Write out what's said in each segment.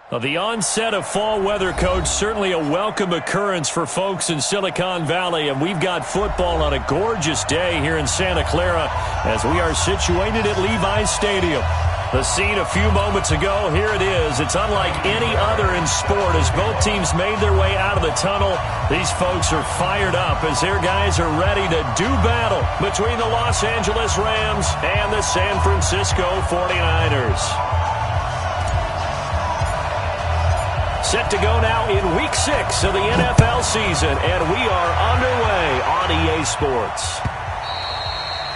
Well, the onset of fall weather, Coach, certainly a welcome occurrence for folks in Silicon Valley, and we've got football on a gorgeous day here in Santa Clara as we are situated at Levi's Stadium. The scene a few moments ago, here it is. It's unlike any other in sport as both teams made their way out of the tunnel. These folks are fired up as their guys are ready to do battle between the Los Angeles Rams and the San Francisco 49ers. Set to go now in Week 6 of the NFL season, and we are underway on EA Sports.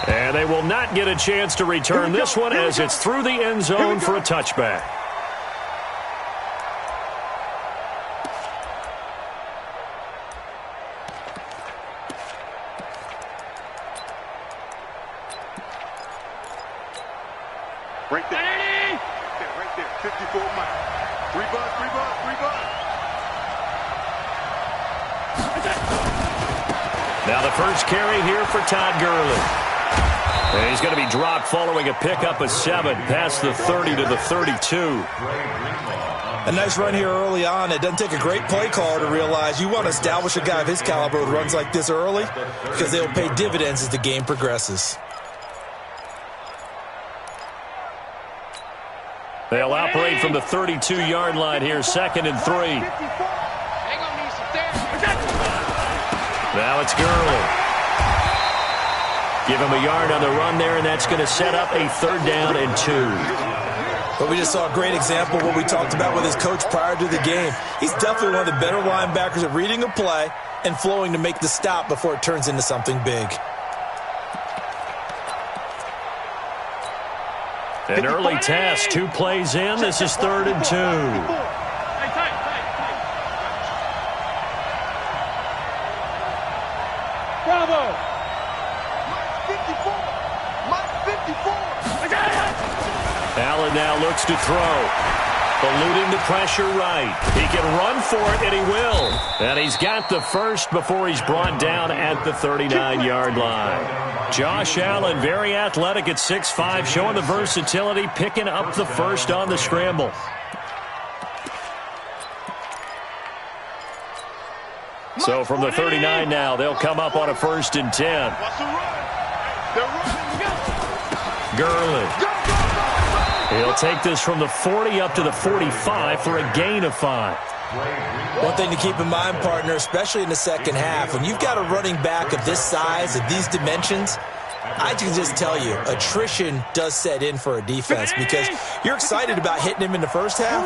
And they will not get a chance to return this one as it's through the end zone for a touchback. Right there. Right there. 54 miles. 3 bucks. Now the first carry here for Todd Gurley. And he's going to be dropped following a pickup of 7 past the 30 to the 32. A nice run here early on. It doesn't take a great play caller to realize you want to establish a guy of his caliber who runs like this early because they'll pay dividends as the game progresses. They'll operate from the 32-yard line here, 2nd and 3. Now it's Gurley. Give him a yard on the run there, and that's going to set up a 3rd down and 2. But we just saw a great example of what we talked about with his coach prior to the game. He's definitely one of the better linebackers at reading a play and flowing to make the stop before it turns into something big. An early test, 2 plays in. This is 3rd and 2. Bravo! Mike 54! Allen now looks to throw. Eluding the pressure right. He can run for it, and he will. And he's got the first before he's brought down at the 39-yard line. Josh Allen, very athletic at 6'5", showing the versatility, picking up the first on the scramble. So from the 39 now, they'll come up on a 1st and 10. Gurley. He'll take this from the 40 up to the 45 for a gain of 5. One thing to keep in mind, partner, especially in the second half, when you've got a running back of this size, of these dimensions, I can just tell you, attrition does set in for a defense because you're excited about hitting him in the first half.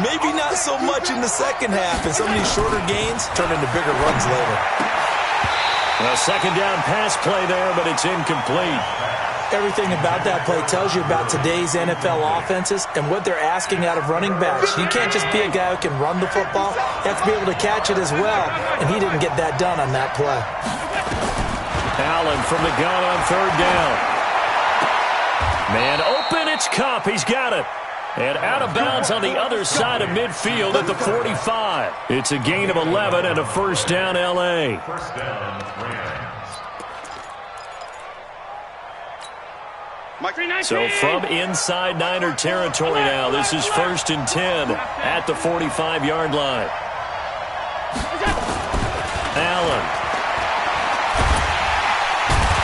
Maybe not so much in the second half, and some of these shorter gains turn into bigger runs later. A 2nd down pass play there, but it's incomplete. Everything about that play tells you about today's NFL offenses and what they're asking out of running backs. You can't just be a guy who can run the football. You have to be able to catch it as well, and he didn't get that done on that play. Allen from the gun on 3rd down. Man open, it's Kupp. He's got it. And out of bounds on the other side of midfield at the 45. It's a gain of 11 and a 1st down L.A. So from inside Niner territory now, this is 1st and 10 at the 45-yard line. Allen.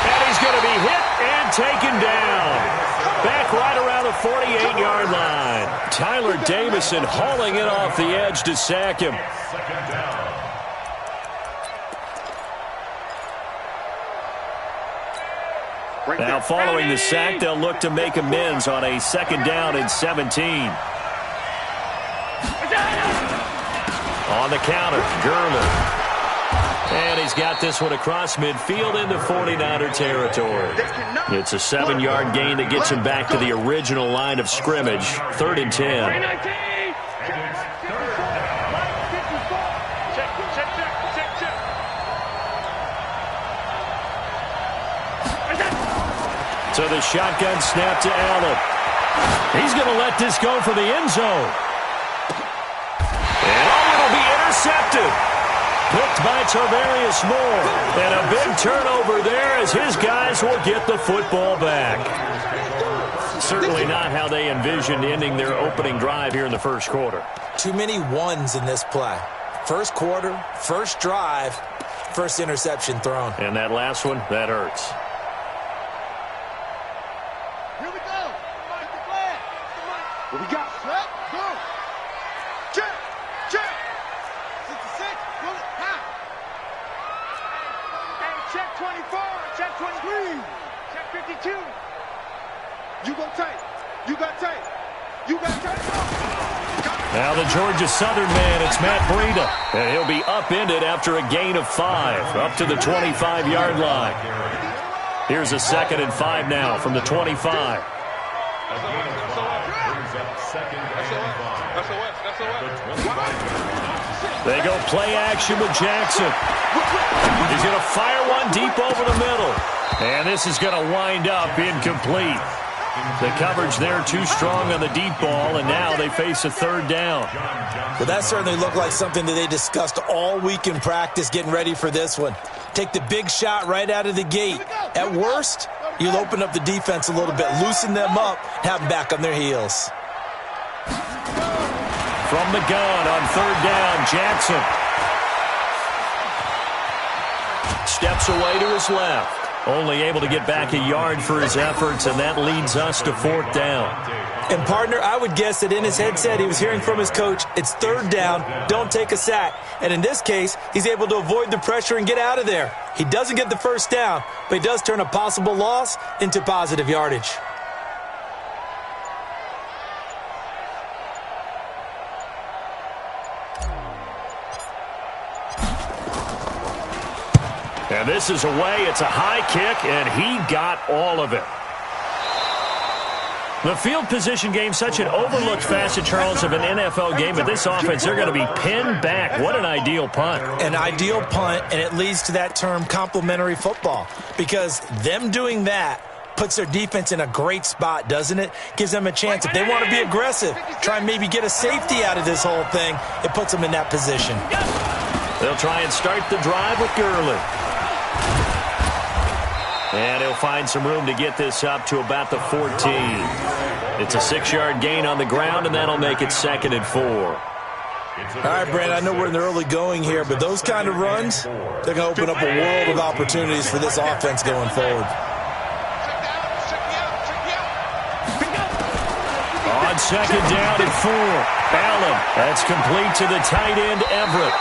And he's going to be hit and taken down. Back right around the 48-yard line. Tyler Davison hauling it off the edge to sack him. Now following the sack, they'll look to make amends on a 2nd down and 17. On the counter, Gurley. And he's got this one across midfield into 49er territory. It's a 7-yard gain that gets him back to the original line of scrimmage. 3rd and 10. So the shotgun snap to Allen. He's going to let this go for the end zone. And it'll be intercepted. Picked by Tarvarius Moore. And a big turnover there as his guys will get the football back. Certainly not how they envisioned ending their opening drive here in the first quarter. Too many ones in this play. First quarter, first drive, first interception thrown. And that last one, that hurts. Here we go. What we got? Set, go. Check, check. 66, pull it, high. Hey, check 24, check 23, check 52. You go tight. You got tight. You got tight. Now the Georgia Southern man, it's Matt Breida. And he'll be upended after a gain of 5, up to the 25-yard line. Here's a 2nd and 5 now from the 25. They go play action with Jackson. He's going to fire one deep over the middle. And this is going to wind up incomplete. The coverage there too strong on the deep ball, and now they face a 3rd down. Well, that certainly looked like something that they discussed all week in practice getting ready for this one. Take the big shot right out of the gate. At worst, you'll open up the defense a little bit, loosen them up, have them back on their heels. From the gun on 3rd down, Jackson steps away to his left. Only able to get back a yard for his efforts, and that leads us to 4th down. And, partner, I would guess that in his headset he was hearing from his coach, it's 3rd down, don't take a sack. And in this case, he's able to avoid the pressure and get out of there. He doesn't get the 1st down, but he does turn a possible loss into positive yardage. And this is away. It's a high kick, and he got all of it. The field position game, such an overlooked facet, Charles, of an NFL game. But this offense, they're going to be pinned back. What an ideal punt. An ideal punt, and it leads to that term complementary football. Because them doing that puts their defense in a great spot, doesn't it? Gives them a chance. If they want to be aggressive, try and maybe get a safety out of this whole thing, it puts them in that position. They'll try and start the drive with Gurley. And he'll find some room to get this up to about the 14. It's a 6-yard gain on the ground, and that'll make it 2nd and 4. All right, Brand, I know we're in the early going here, but those kind of runs, they're going to open up a world of opportunities for this offense going forward. On 2nd down and 4, Allen. That's complete to the tight end, Everett.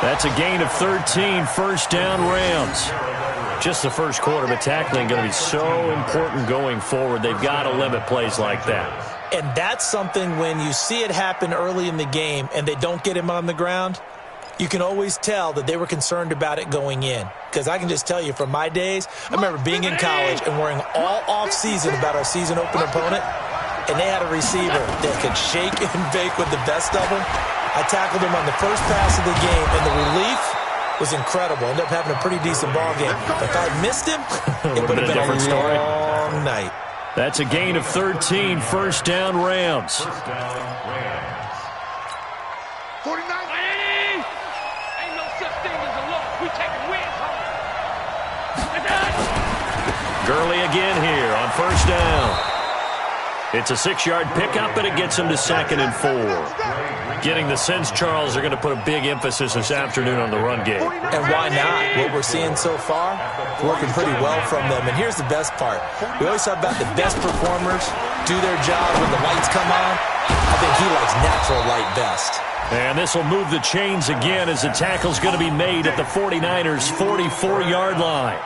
That's a gain of 13, 1st down, Rams. Just the first quarter, but tackling going to be so important going forward. They've got to limit plays like that. And that's something when you see it happen early in the game and they don't get him on the ground, you can always tell that they were concerned about it going in. Because I can just tell you from my days, I remember being in college and worrying all off-season about our season open opponent, and they had a receiver that could shake and bake with the best of them. I tackled him on the first pass of the game, and the relief was incredible. Ended up having a pretty decent ball game. If I had missed him, it would have been a different story. Long night. That's a gain of 13, 1st down, Rams. 49. Ain't no such thing as a loss. We taking wins home. Gurley again here on 1st down. It's a 6-yard pickup, but it gets him to 2nd and 4. Getting the sense, Charles, they're going to put a big emphasis this afternoon on the run game. And why not? What we're seeing so far, working pretty well from them. And here's the best part. We always talk about the best performers do their job when the lights come on. I think he likes natural light best. And this will move the chains again as the tackle's going to be made at the 49ers' 44-yard line.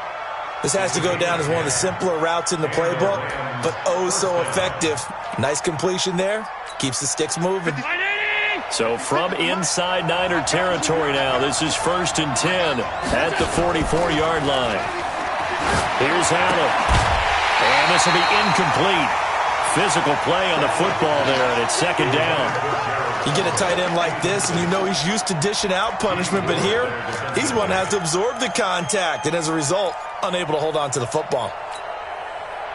This has to go down as one of the simpler routes in the playbook, but oh so effective. Nice completion there. Keeps the sticks moving. So from inside Niner territory now, this is 1st and 10 at the 44-yard line. Here's Allen. And this will be incomplete. Physical play on the football there, and it's 2nd down. You get a tight end like this, and you know he's used to dishing out punishment, but here, he's one that has to absorb the contact, and as a result, unable to hold on to the football.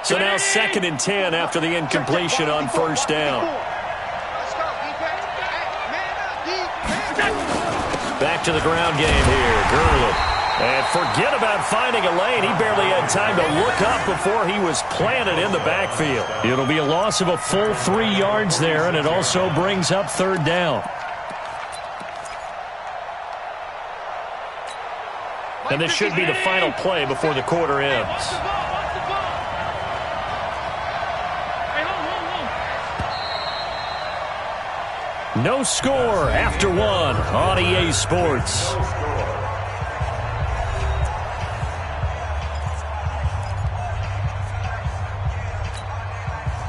So now 2nd and 10 after the incompletion on 1st down. Back to the ground game here. Gurley And forget about finding a lane. He barely had time to look up before he was planted in the backfield. It'll be a loss of a full 3 yards there, and it also brings up third down. And this should be the final play before the quarter ends. No score after one on EA Sports.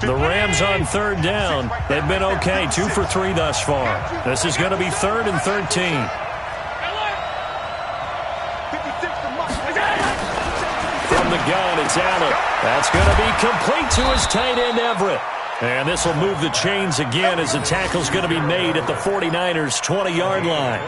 The Rams on third down. They've been okay, 2 for 3 thus far. This is going to be 3rd and 13. From the gun, it's Allen. That's going to be complete to his tight end, Everett. And this will move the chains again as the tackle's going to be made at the 49ers' 20-yard line.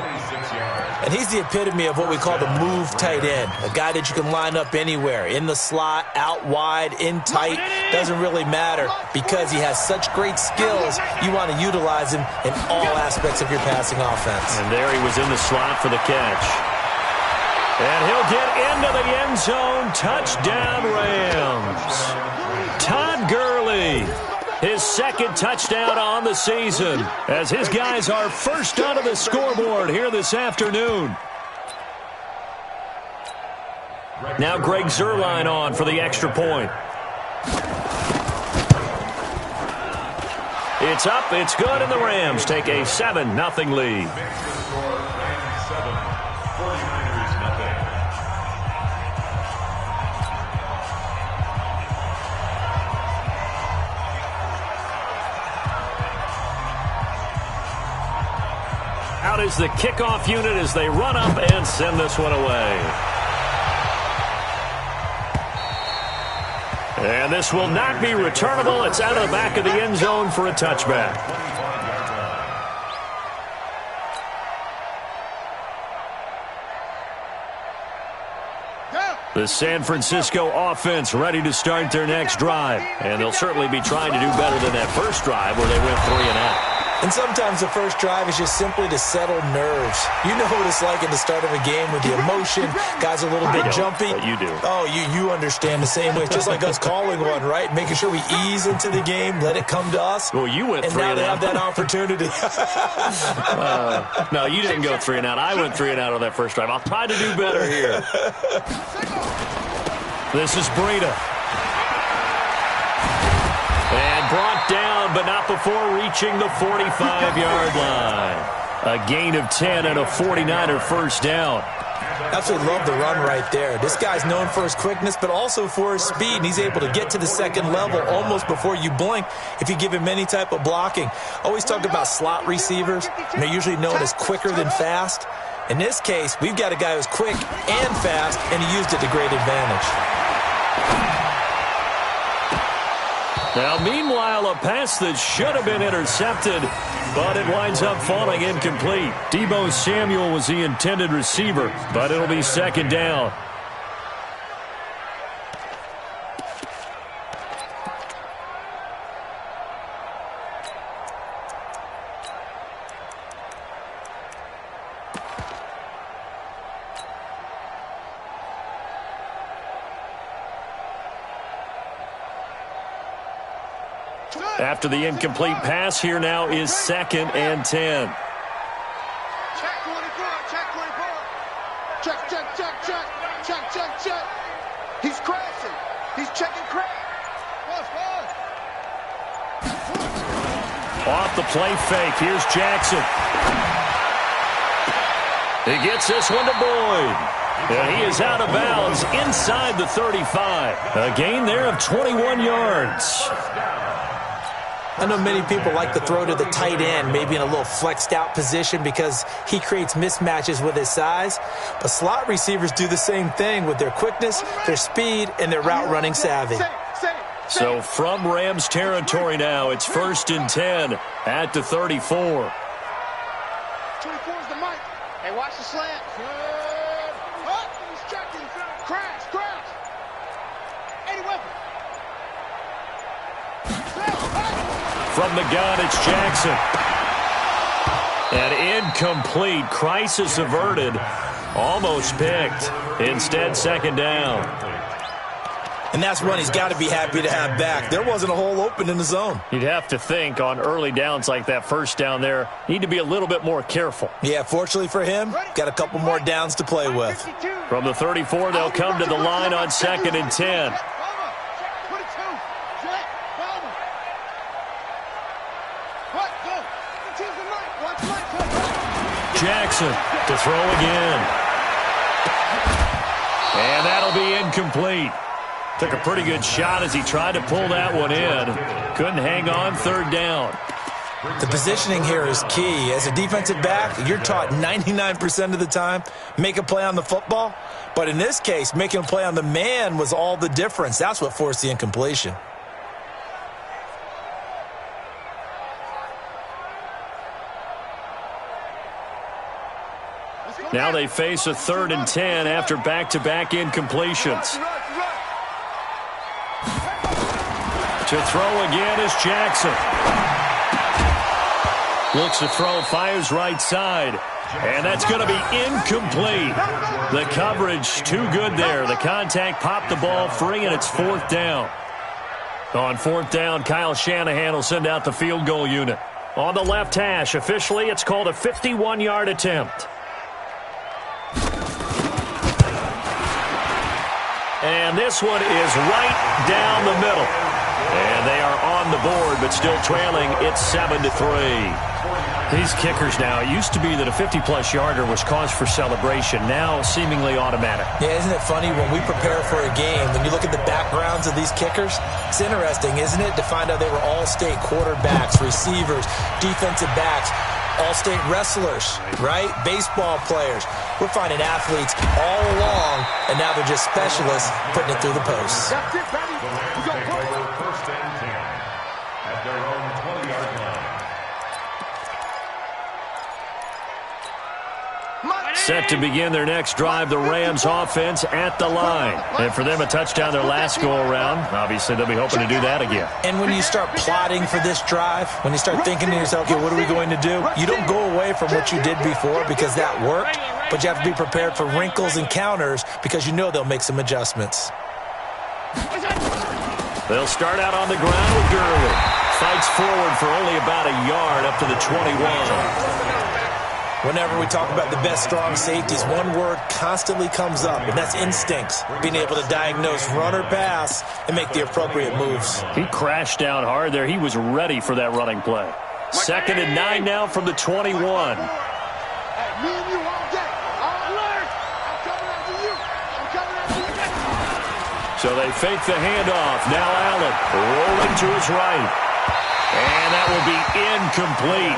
And he's the epitome of what we call the move tight end, a guy that you can line up anywhere, in the slot, out wide, in tight, doesn't really matter because he has such great skills. You want to utilize him in all aspects of your passing offense. And there he was in the slot for the catch. And he'll get into the end zone. Touchdown, Rams. Todd Gurley. His second touchdown on the season as his guys are first onto the scoreboard here this afternoon. Now Greg Zuerlein on for the extra point. It's up, it's good, and the Rams take a 7-0 lead. Out is the kickoff unit as they run up and send this one away. And this will not be returnable. It's out of the back of the end zone for a touchback. The San Francisco offense ready to start their next drive. And they'll certainly be trying to do better than that first drive where they went 3 and out. And sometimes the first drive is just simply to settle nerves. You know what it's like at the start of a game with the emotion. Guys are a little bit jumpy. But you do. Oh, you understand the same way. It's just like us calling one, right? Making sure we ease into the game, let it come to us. Well, you went 3 and out. And now they have that opportunity. No, you didn't go 3 and out. I went 3 and out on that first drive. I'll try to do better here. This is Breida. And brought down, but not before reaching the 45-yard line. A gain of 10 and a 49er first down. Absolutely love the run right there. This guy's known for his quickness, but also for his speed, and he's able to get to the second level almost before you blink if you give him any type of blocking. Always talk about slot receivers, and they're usually known as quicker than fast. In this case, we've got a guy who's quick and fast, and he used it to great advantage. Now, meanwhile, a pass that should have been intercepted, but it winds up falling incomplete. Deebo Samuel was the intended receiver, but it'll be second down. After the incomplete pass, here now is 2nd and 10. Check 24, check 24. Check. He's crashing. He's checking crash. Off the play fake, here's Jackson. He gets this one to Boyd. And he is out of bounds inside the 35. A gain there of 21 yards. I know many people like to throw to the tight end, maybe in a little flexed out position because he creates mismatches with his size. But slot receivers do the same thing with their quickness, their speed, and their route running savvy. So from Rams territory now, it's 1st and 10 at the 34. 24 is the mic. Hey, watch the slant. He's checking. Crash. 80 weapon. From the gun, it's Jackson. And incomplete. Crisis averted Almost picked. Instead, second down. And that's one he's got to be happy to have back. There wasn't a hole open in the zone. You'd have to think on early downs like that first down there, need to be a little bit more careful. Yeah, fortunately for him, got a couple more downs to play with. From the 34, they'll come to the line on 2nd and 10. Jackson to throw again. And that'll be incomplete. Took a pretty good shot as he tried to pull that one in. Couldn't hang on, third down. The positioning here is key. As a defensive back, you're taught 99% of the time, make a play on the football. But in this case, making a play on the man was all the difference. That's what forced the incompletion. Now they face a 3rd and 10 after back-to-back incompletions. To throw again is Jackson. Looks to throw, fires right side. And that's going to be incomplete. The coverage too good there. The contact popped the ball free, and it's 4th down. On 4th down, Kyle Shanahan will send out the field goal unit. On the left hash, officially, it's called a 51-yard attempt. And this one is right down the middle. And they are on the board, but still trailing. It's 7-3. These kickers now, it used to be that a 50-plus yarder was cause for celebration. Now seemingly automatic. Yeah, isn't it funny when we prepare for a game, when you look at the backgrounds of these kickers, it's interesting, isn't it, to find out they were all-state quarterbacks, receivers, defensive backs, all-state wrestlers, right? Baseball players. We're finding athletes all along, and now they're just specialists putting it through the posts. That's it, Patty. We got First and 10 at their own 20-yard line. Set to begin their next drive, the Rams offense at the line. And for them, a touchdown their last go-around. Obviously, they'll be hoping to do that again. And when you start plotting for this drive, when you start thinking to yourself, okay, what are we going to do? You don't go away from what you did before because that worked, but you have to be prepared for wrinkles and counters because you know they'll make some adjustments. They'll start out on the ground with Gurley. Fights forward for only about a yard up to the 21. Whenever we talk about the best strong safeties, one word constantly comes up, and that's instincts. Being able to diagnose run or pass and make the appropriate moves. He crashed down hard there. He was ready for that running play. 2nd and 9 now from the 21. Me and you all day. All alert. I'm coming after you. I'm coming after you. So they fake the handoff. Now Allen rolling to his right. And that will be incomplete.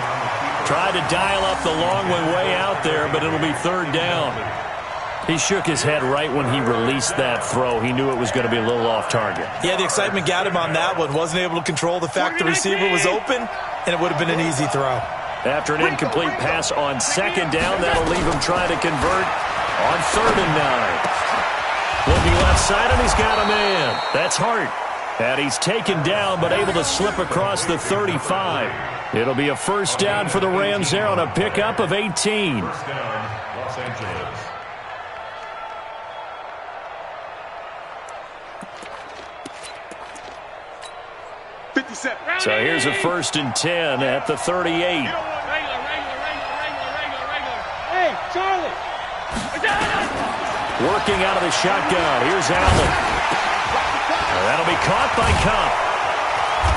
Tried to dial up the long one way out there, but it'll be 3rd down. He shook his head right when he released that throw. He knew it was going to be a little off target. Yeah, the excitement got him on that one. Wasn't able to control the fact the receiver was open, and it would have been an easy throw. After an incomplete pass on 2nd down, that'll leave him trying to convert on 3rd and 9. Looking left side, and he's got a man. That's Hart. And he's taken down, but able to slip across the 35. It'll be a 1st down for the Rams there on a pickup of 18. First down, Los Angeles. So here's a 1st and 10 at the 38. Hey, Charlie! Working out of the shotgun. Here's Allen. That'll be caught by Cup.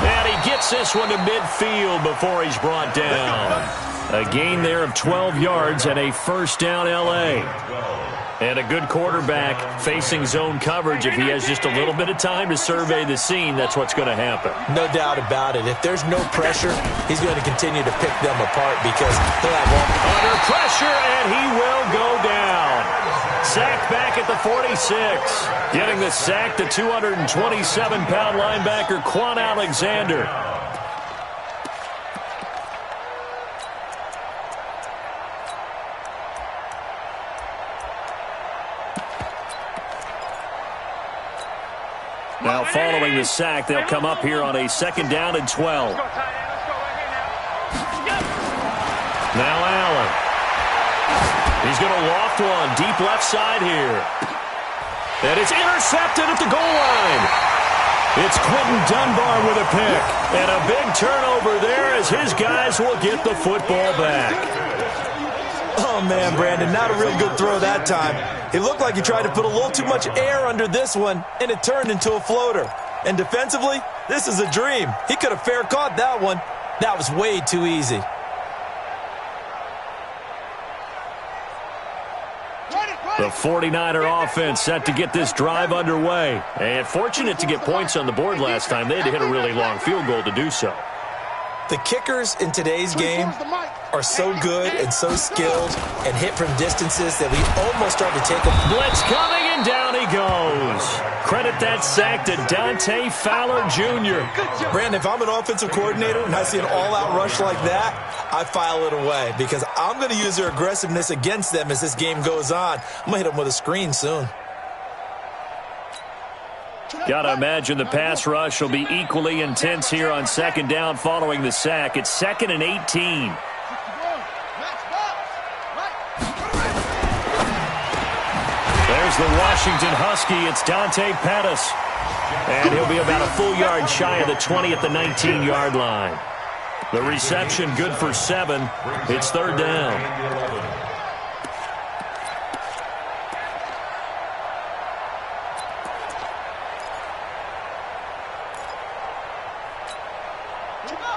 And he gets this one to midfield before he's brought down. A gain there of 12 yards and a 1st down L.A. And a good quarterback facing zone coverage. If he has just a little bit of time to survey the scene, that's what's going to happen. No doubt about it. If there's no pressure, he's going to continue to pick them apart because he'll have one. Under pressure, and he will go down. Sacked back at the 46. Getting the sack, the 227-pound linebacker, Quan Alexander. Now following the sack, they'll come up here on a 2nd down and 12. Now Allen. He He's going to loft one deep left side here. And it's intercepted at the goal line. It's Quentin Dunbar with a pick. And a big turnover there as his guys will get the football back. Oh, man, Brandon, not a real good throw that time. It looked like he tried to put a little too much air under this one, and it turned into a floater. And defensively, this is a dream. He could have fair caught that one. That was way too easy. The 49er offense set to get this drive underway. And fortunate to get points on the board last time. They had to hit a really long field goal to do so. The kickers in today's game are so good and so skilled and hit from distances that we almost start to take a blitz coming, and down he goes. Credit that sack to Dante Fowler Jr. Brandon, if I'm an offensive coordinator and I see an all-out rush like that, I file it away because I'm going to use their aggressiveness against them as this game goes on. I'm going to hit them with a screen soon. Got to imagine the pass rush will be equally intense here on second down following the sack. It's 2nd and 18. There's the Washington Husky. It's Dante Pettis. And he'll be about a full yard shy of the 20 at the 19-yard line. The reception good for 7. It's 3rd down.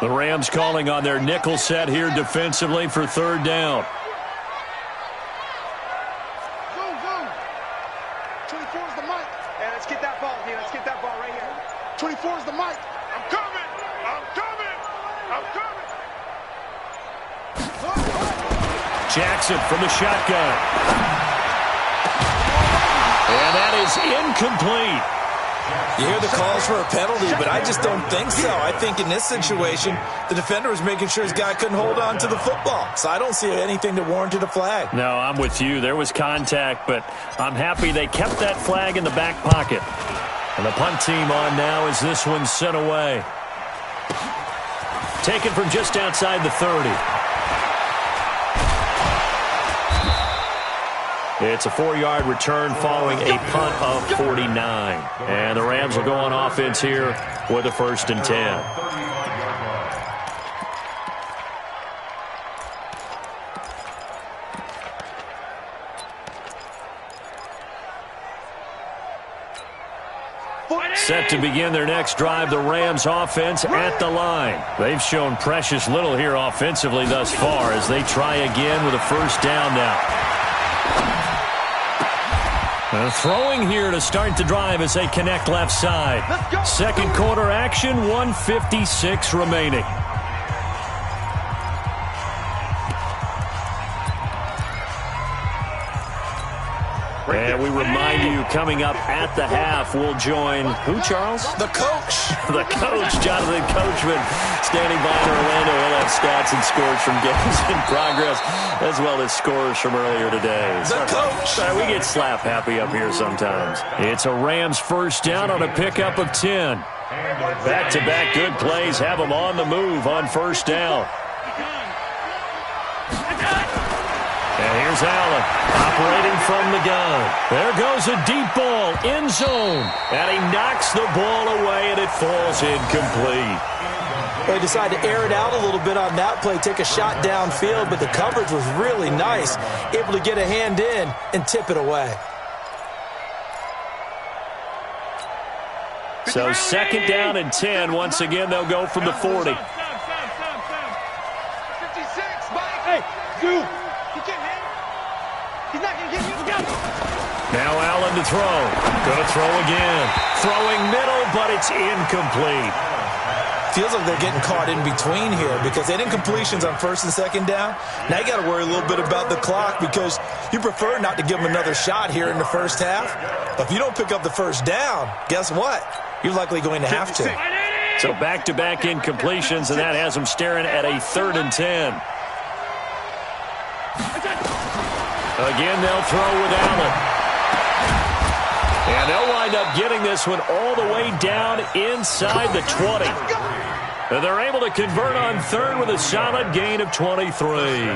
The Rams calling on their nickel set here defensively for 3rd down. Zoom, zoom. 24 is the mic. Hey, let's get that ball here. Let's get that ball right here. 24 is the mic. I'm coming! I'm coming! I'm coming! Jackson from the shotgun. And that is incomplete. You hear the calls for a penalty, but I just don't think so. I think in this situation, the defender was making sure his guy couldn't hold on to the football. So I don't see anything that warranted a flag. No, I'm with you. There was contact, but I'm happy they kept that flag in the back pocket. And the punt team on now as this one's sent away. Taken from just outside the 30. It's a 4-yard return following a punt of 49. And the Rams will go on offense here with a 1st and 10. Set to begin their next drive, the Rams offense at the line. They've shown precious little here offensively thus far as they try again with a 1st down now. Throwing here to start the drive as they connect left side. 2nd quarter action, 1:56 remaining. And we remind you, coming up at the half, we'll join who, Charles? The coach. The coach, Jonathan Coachman, standing by in Orlando. He'll have stats and scores from games in progress, as well as scores from earlier today. The coach. Sorry, we get slap happy up here sometimes. It's a Rams 1st down on a pickup of 10. Back-to-back good plays have them on the move on 1st down. And here's Allen, operating from the gun. There goes a deep ball, end zone. And he knocks the ball away, and it falls incomplete. They decided to air it out a little bit on that play, take a shot downfield, but the coverage was really nice. Able to get a hand in and tip it away. So 2nd down and 10. Once again, they'll go from the 40. 56, Mike. Hey, Zoom. He's not going to get you. Now Allen to throw. Going to throw again. Throwing middle, but it's incomplete. Feels like they're getting caught in between here because they didn't completions on 1st and 2nd down. Now you got to worry a little bit about the clock because you prefer not to give them another shot here in the 1st half. But if you don't pick up the 1st down, guess what? You're likely going to have to. So back-to-back incompletions, and that has them staring at a 3rd and 10. Again, they'll throw with Allen. And they'll wind up getting this one all the way down inside the 20. And they're able to convert on 3rd with a solid gain of 23.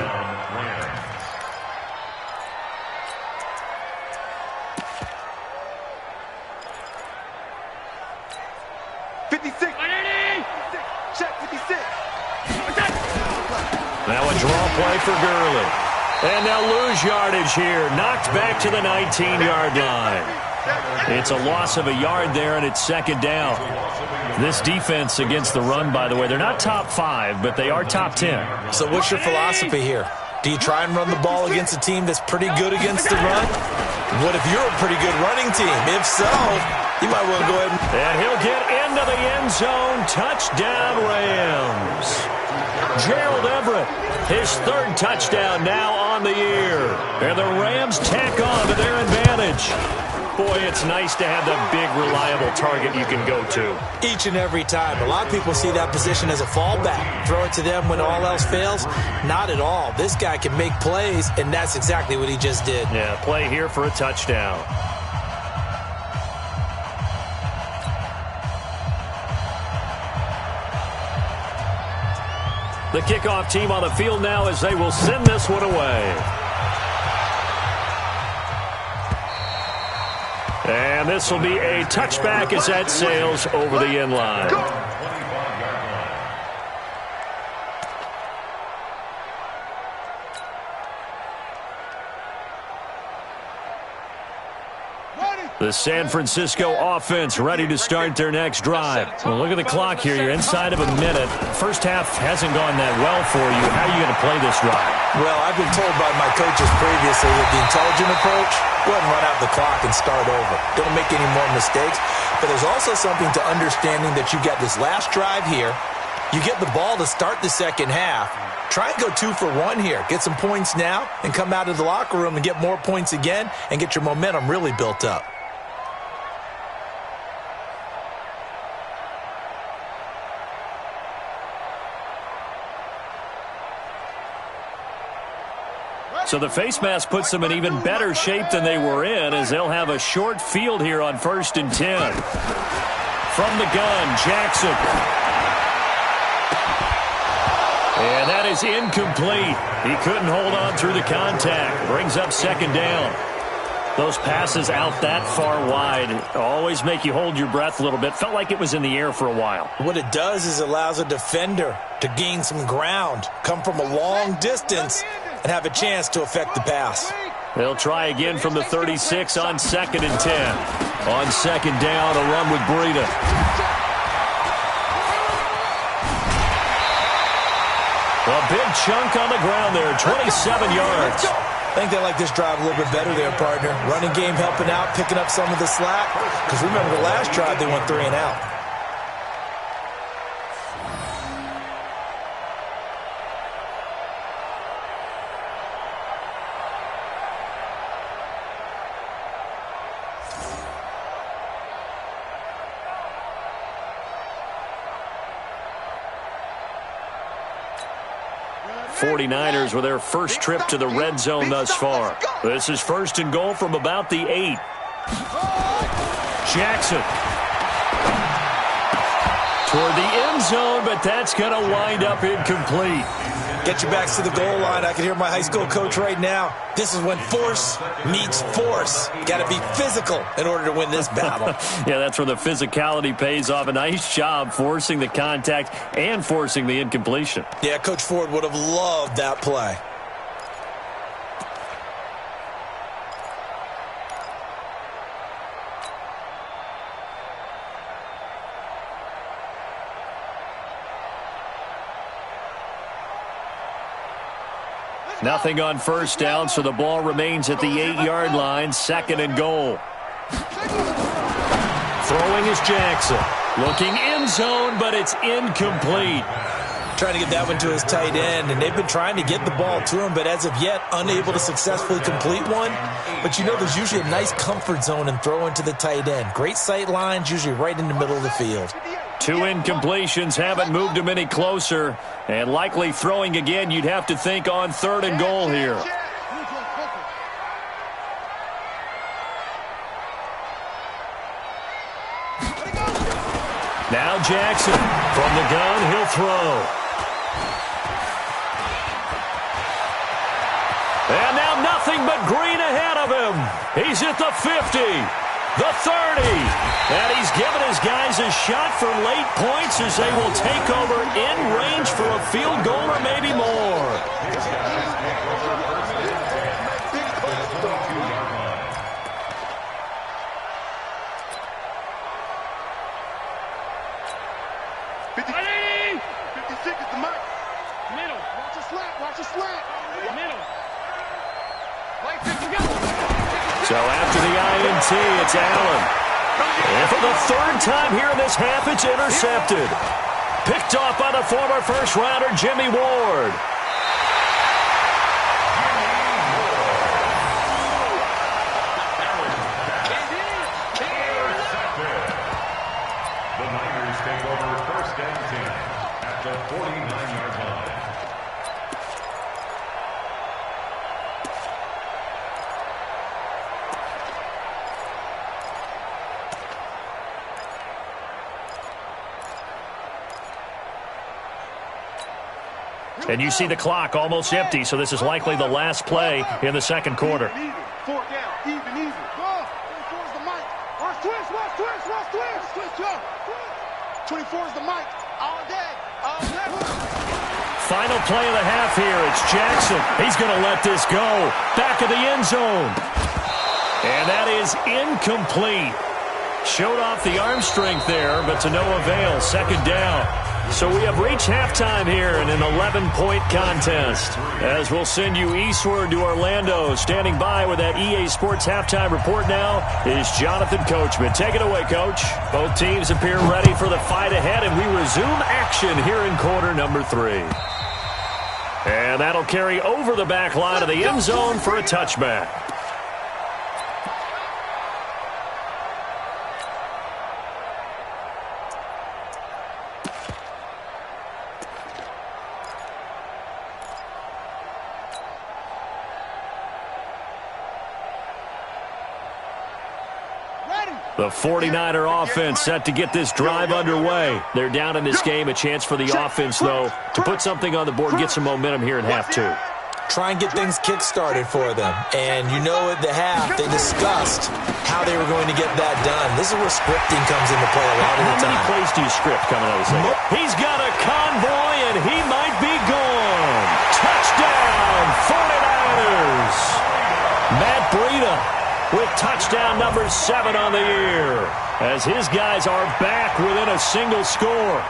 56. Check 56. Now a draw play for Gurley. And they'll lose yardage here. Knocked back to the 19-yard line. It's a loss of a yard there, and it's second down. This defense against the run, by the way, they're not top 5, but they are top 10. So what's your philosophy here? Do you try and run the ball against a team that's pretty good against the run? What if you're a pretty good running team? If so, you might want to go ahead and he'll get into the end zone. Touchdown, Rams. Gerald Everett, his 3rd touchdown now on the year. And the Rams tack on to their advantage. Boy, it's nice to have the big, reliable target you can go to. Each and every time. A lot of people see that position as a fallback. Throw it to them when all else fails. Not at all. This guy can make plays, and that's exactly what he just did. Yeah, play here for a touchdown. The kickoff team on the field now as they will send this one away. And this will be a touchback as that sails over the end line. The San Francisco offense ready to start their next drive. Well, look at the clock here. You're inside of a minute. First half hasn't gone that well for you. How are you going to play this drive? Well, I've been told by my coaches previously that the intelligent approach, go ahead and run out the clock and start over. Don't make any more mistakes. But there's also something to understanding that you got this last drive here. You get the ball to start the second half. Try and go 2 for 1 here. Get some points now and come out of the locker room and get more points again and get your momentum really built up. So the face mask puts them in even better shape than they were in as they'll have a short field here on 1st and 10. From the gun, Jackson. And that is incomplete. He couldn't hold on through the contact. Brings up second down. Those passes out that far wide always make you hold your breath a little bit. Felt like it was in the air for a while. What it does is allows a defender to gain some ground, come from a long distance, and have a chance to affect the pass. They'll try again from the 36 on 2nd and 10. On second down, a run with Breida. A big chunk on the ground there, 27 yards. I think they like this drive a little bit better there, partner. Running game helping out, picking up some of the slack. Because remember, the last drive they went 3 and out. '49ers with their first trip to the red zone thus far. This is 1st and goal from about the 8. Jackson. Toward the end zone, but that's going to wind up incomplete. Get your backs to the goal line. I can hear my high school coach right now. This is when force meets force. Got to be physical in order to win this battle. Yeah, that's where the physicality pays off. A nice job forcing the contact and forcing the incompletion. Yeah, Coach Ford would have loved that play. Nothing on first down, so the ball remains at the 8-yard line. 2nd and goal. Throwing is Jackson. Looking end zone, but it's incomplete. Trying to get that one to his tight end, and they've been trying to get the ball to him, but as of yet, unable to successfully complete one. But you know, there's usually a nice comfort zone in throwing to the tight end. Great sight lines, usually right in the middle of the field. 2 incompletions haven't moved him any closer. And likely throwing again, you'd have to think on 3rd and goal here. Now Jackson. From the gun, he'll throw. And now nothing but green ahead of him. He's at the 50. the 30. And he's given his guys a shot for late points as they will take over in range for a field goal or maybe more. So after the INT, it's Allen. And for the third time here in this half, it's intercepted. Picked off by the former first-rounder, Jimmy Ward. The Niners take over first and 10 at the 49-yard line. And you see the clock almost empty, so this is likely the last play in the second quarter. Fourth down, even, easy. Go. 24 is the mic. Watch twist, watch twist, watch twist. Twist, go. 24 is the mic. All day, all day. Final play of the half here. It's Jackson. He's going to let this go. Back of the end zone. And that is incomplete. Showed off the arm strength there, but to no avail. Second down. So we have reached halftime here in an 11-point contest. As we'll send you eastward to Orlando. Standing by with that EA Sports halftime report now is Jonathan Coachman. Take it away, Coach. Both teams appear ready for the fight ahead, and we resume action here in quarter number 3. And that'll carry over the back line of the end zone for a touchback. The 49er offense set to get this drive underway. They're down in this game. A chance for the offense, though, to put something on the board, get some momentum here in half 2. Try and get things kick-started for them. And you know at the half, they discussed how they were going to get that done. This is where scripting comes into play a lot of the time. How many plays do you script coming out of the second? He's got a convoy, and he might be gone. Touchdown, 49ers. Matt Breida with touchdown number 7 on the year, as his guys are back within a single score.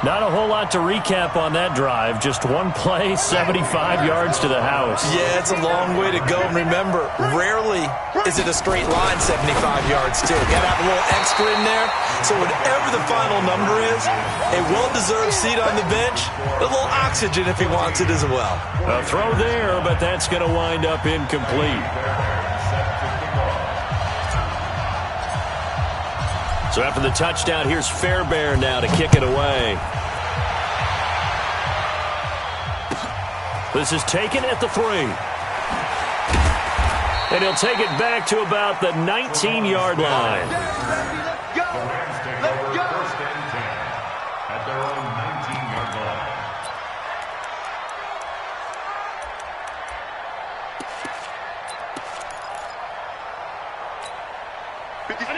Not a whole lot to recap on that drive. Just one play, 75 yards to the house. Yeah, it's a long way to go. And remember, rarely is it a straight line 75 yards, too. Got to have a little extra in there. So whatever the final number is, a well-deserved seat on the bench, a little oxygen if he wants it as well. A throw there, but that's going to wind up incomplete. So after the touchdown, here's Fairbairn now to kick it away. This is taken at the 3. And he'll take it back to about the 19-yard line. The Rams take over first and 10 at their own 19-yard line.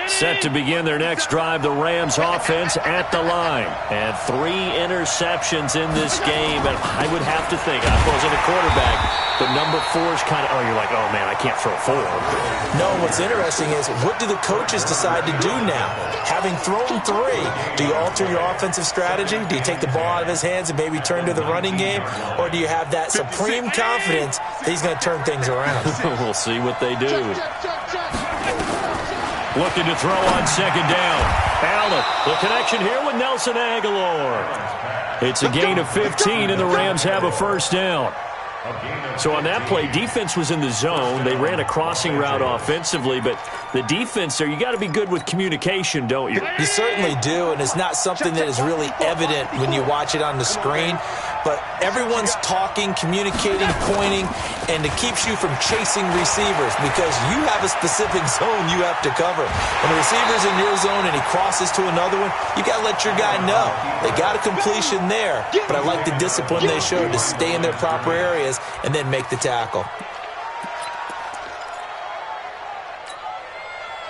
Set to begin their next drive, the Rams offense at the line. And 3 interceptions in this game. And I would have to think, I wasn't a quarterback, but number 4 is kind of, you're like, oh, man, I can't throw 4. No, what's interesting is, what do the coaches decide to do now? Having thrown 3, do you alter your offensive strategy? Do you take the ball out of his hands and maybe turn to the running game? Or do you have that supreme confidence that he's going to turn things around? We'll see what they do. Looking to throw on second down. Allen, the connection here with Nelson Aguilar. It's a gain of 15, and the Rams have a first down. So on that play, defense was in the zone. They ran a crossing route offensively, but the defense there, you got to be good with communication, don't you? You certainly do, and it's not something that is really evident when you watch it on the screen. But everyone's talking, communicating, pointing, and it keeps you from chasing receivers because you have a specific zone you have to cover. When the receiver's in your zone and he crosses to another one, you got to let your guy know. They got a completion there, but I like the discipline they showed to stay in their proper areas and then make the tackle.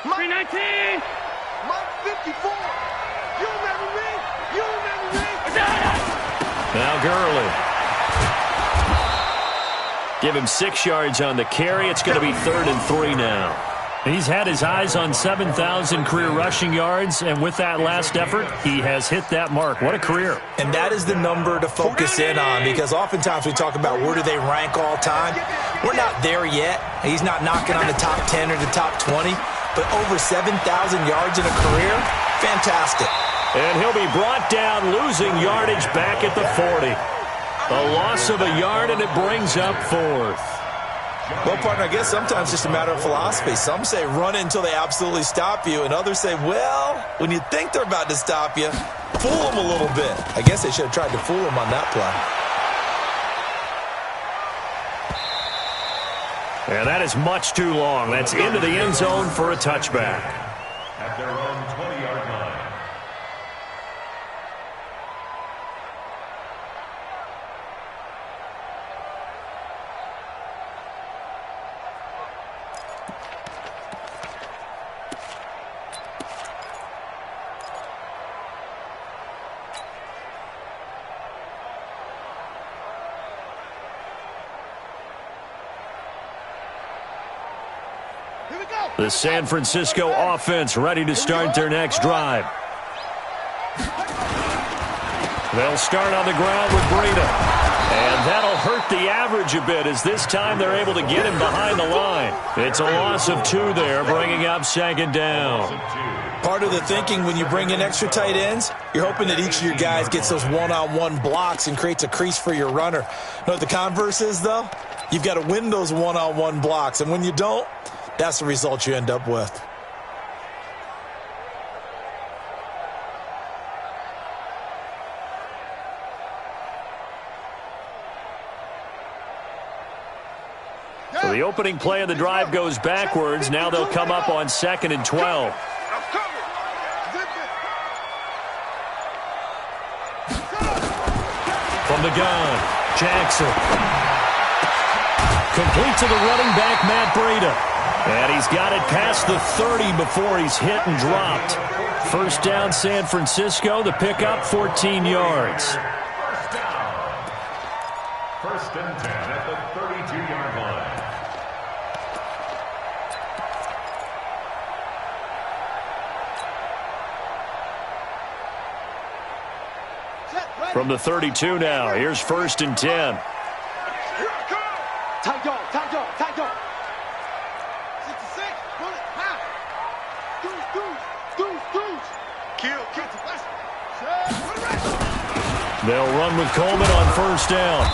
319. Mike 54. You remember me? You remember me? Now Gurley. Give him 6 yards on the carry. It's going to be 3rd and 3 now. He's had his eyes on 7,000 career rushing yards, and with that last effort, he has hit that mark. What a career. And that is the number to focus in on, because oftentimes we talk about where do they rank all time. We're not there yet. He's not knocking on the top 10 or the top 20, but over 7,000 yards in a career, fantastic. And he'll be brought down, losing yardage back at the 40. A loss of a yard, and it brings up 4th. Well, partner, I guess sometimes it's just a matter of philosophy. Some say run until they absolutely stop you, and others say, well, when you think they're about to stop you, fool them a little bit. I guess they should have tried to fool them on that play. And that is much too long. That's into the end zone for a touchback. At their own 20-yard line. The San Francisco offense ready to start their next drive. They'll start on the ground with Breida. And that'll hurt the average a bit, as this time they're able to get him behind the line. It's a loss of 2 there, bringing up 2nd down. Part of the thinking when you bring in extra tight ends, you're hoping that each of your guys gets those one-on-one blocks and creates a crease for your runner. You know what the converse is, though? You've got to win those one-on-one blocks, and when you don't, that's the result you end up with. So the opening play of the drive goes backwards. Now they'll come up on 2nd and 12. From the gun, Jackson. Complete to the running back, Matt Breida. And he's got it past the 30 before he's hit and dropped. 1st down, San Francisco. The pickup, 14 yards. 1st down. 1st and 10 at the 32-yard line. From the 32 now, here's 1st and 10. Tight dog, tight dog, tight dog. 66, run it, half. Deuce. Kill, They'll run with Coleman on 1st down.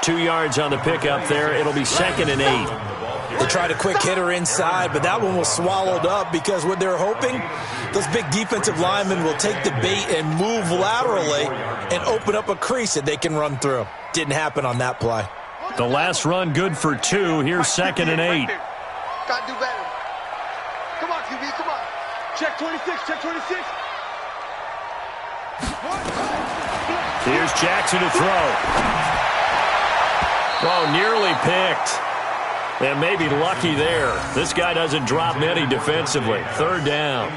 2 yards on the pickup there. It'll be 2nd and 8. They tried a quick hitter inside, but that one was swallowed up because what they're hoping, those big defensive linemen will take the bait and move laterally and open up a crease that they can run through. Didn't happen on that play. The last run good for 2. Here's 2nd and 8. Gotta do better. Come on, QB, come on. Check 26, check 26. Here's Jackson to throw. Oh, nearly picked. And maybe lucky there. This guy doesn't drop many defensively. 3rd down.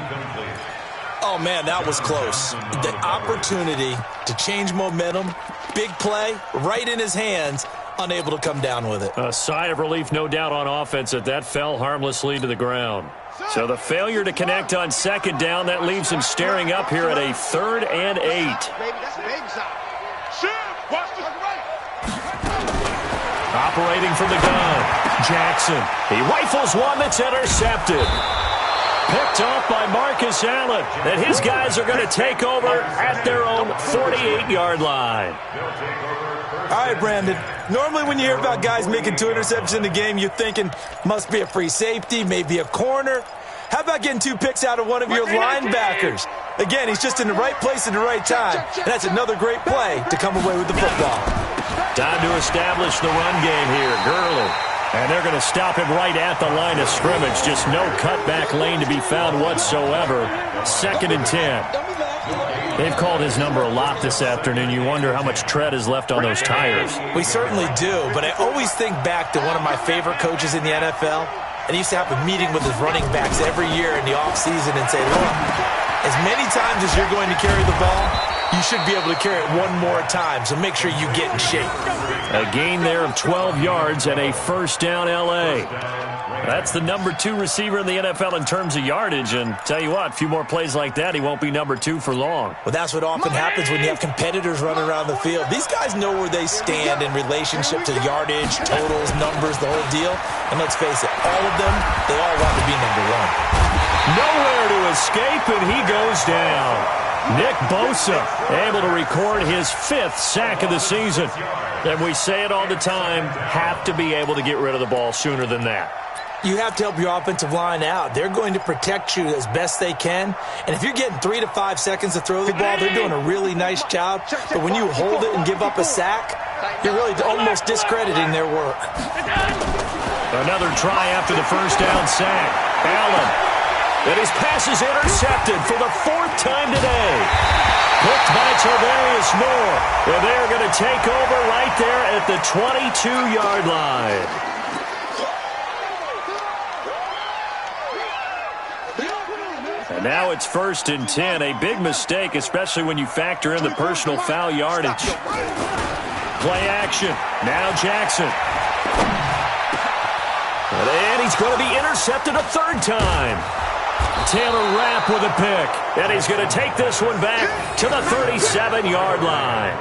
Oh, man, that was close. The opportunity to change momentum, big play, right in his hands, unable to come down with it. A sigh of relief, no doubt, on offense that fell harmlessly to the ground. So the failure to connect on 2nd down, that leaves him staring up here at a 3rd and 8. That's a baby side. Watch the right. Operating from the gun, Jackson. He rifles one that's intercepted. Picked off by Marcus Allen. And his guys are going to take over at their own 48-yard line. All right, Brandon. Normally when you hear about guys making 2 interceptions in the game, you're thinking must be a free safety, maybe a corner. How about getting 2 picks out of one of your linebackers? Again, he's just in the right place at the right time, and that's another great play to come away with the football. Time to establish the run game here. Gurley. And they're going to stop him right at the line of scrimmage. Just no cutback lane to be found whatsoever. 2nd and 10. They've called his number a lot this afternoon. You wonder how much tread is left on those tires. We certainly do, but I always think back to one of my favorite coaches in the NFL, and he used to have a meeting with his running backs every year in the offseason and say, look, as many times as you're going to carry the ball, you should be able to carry it one more time, so make sure you get in shape. A gain there of 12 yards and a first down L.A. That's the number 2 receiver in the NFL in terms of yardage, and tell you what, a few more plays like that, he won't be number 2 for long. Well, that's what often happens when you have competitors running around the field. These guys know where they stand in relationship to yardage, totals, numbers, the whole deal. And let's face it, all of them, they all want to be number 1. Nowhere to escape, and he goes down. Nick Bosa able to record his 5th sack of the season. And we say it all the time, have to be able to get rid of the ball sooner than that. You have to help your offensive line out. They're going to protect you as best they can. And if you're getting 3 to 5 seconds to throw the ball, they're doing a really nice job. But when you hold it and give up a sack, you're really almost discrediting their work. Another try after the first down sack. Allen. And his pass is intercepted for the 4th time today. Picked by Tavarius Moore. And they're going to take over right there at the 22-yard line. And now it's 1st and 10. A big mistake, especially when you factor in the personal foul yardage. Play action. Now Jackson. And he's going to be intercepted a 3rd time. Taylor Rapp with a pick. And he's going to take this one back to the 37-yard line.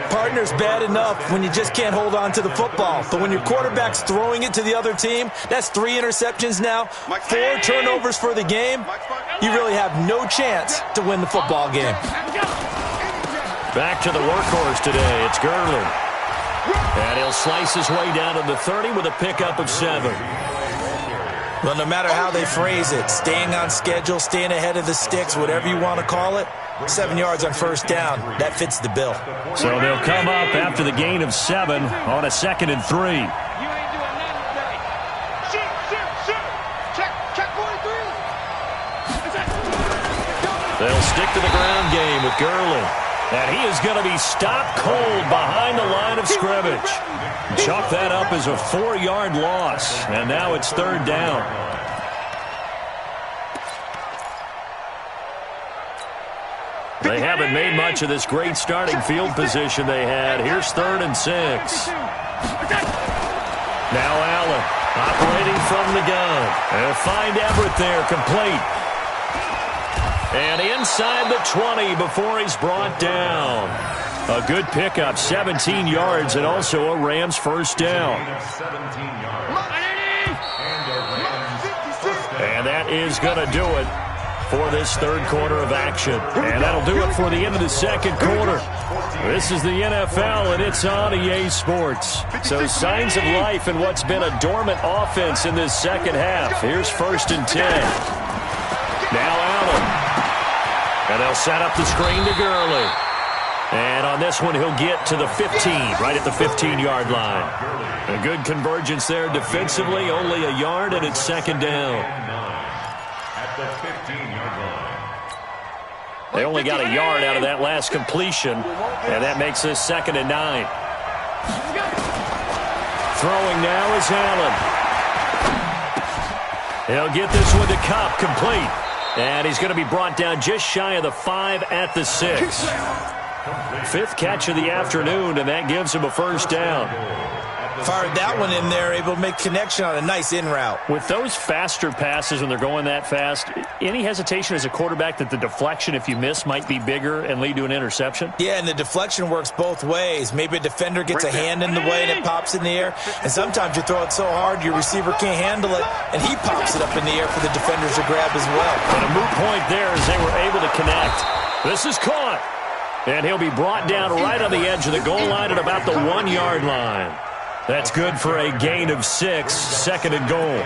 Partner's bad enough when you just can't hold on to the football. But when your quarterback's throwing it to the other team, that's 3 interceptions now, 4 turnovers for the game. You really have no chance to win the football game. Back to the workhorse today. It's Gurley. And he'll slice his way down to the 30 with a pickup of 7. Well, no matter how they phrase it, staying on schedule, staying ahead of the sticks, whatever you want to call it, 7 yards on first down, that fits the bill. So they'll come up after the gain of 7 on a 2nd and 3. You ain't doing nothing today. Shoot. Check 43. They'll stick to the ground game with Gurley. And he is going to be stopped cold behind the line of scrimmage. Chalk that up as a 4-yard loss. And now it's 3rd down. They haven't made much of this great starting field position they had. Here's 3rd and 6. Now Allen operating from the gun. They'll find Everett there, complete. And inside the 20 before he's brought down. A good pickup, 17 yards, and also a Rams first down. And that is going to do it for this 3rd quarter of action. And that'll do it for the end of the 2nd quarter. This is the NFL, and it's on EA Sports. So signs of life in what's been a dormant offense in this 2nd half. Here's 1st and 10. Now Allen. And they'll set up the screen to Gurley. And on this one, he'll get to the 15, right at the 15-yard line. A good convergence there defensively, only a yard, and it's 2nd down. At the 15-yard line. They only got a yard out of that last completion, and that makes this 2nd and 9. Throwing now is Allen. He'll get this one to Kupp, complete. And he's going to be brought down just shy of the 5 at the 6. 5th catch of the afternoon, and that gives him a first down. Fired that one in there, able to make connection on a nice in route. With those faster passes when they're going that fast, any hesitation as a quarterback that the deflection, if you miss, might be bigger and lead to an interception? Yeah, and the deflection works both ways. Maybe a defender gets a hand in the way and it pops in the air, and sometimes you throw it so hard your receiver can't handle it, and he pops it up in the air for the defenders to grab as well. And a moot point there as they were able to connect. This is caught, and he'll be brought down right on the edge of the goal line at about the 1-yard line. That's good for a gain of 6, 2nd and goal.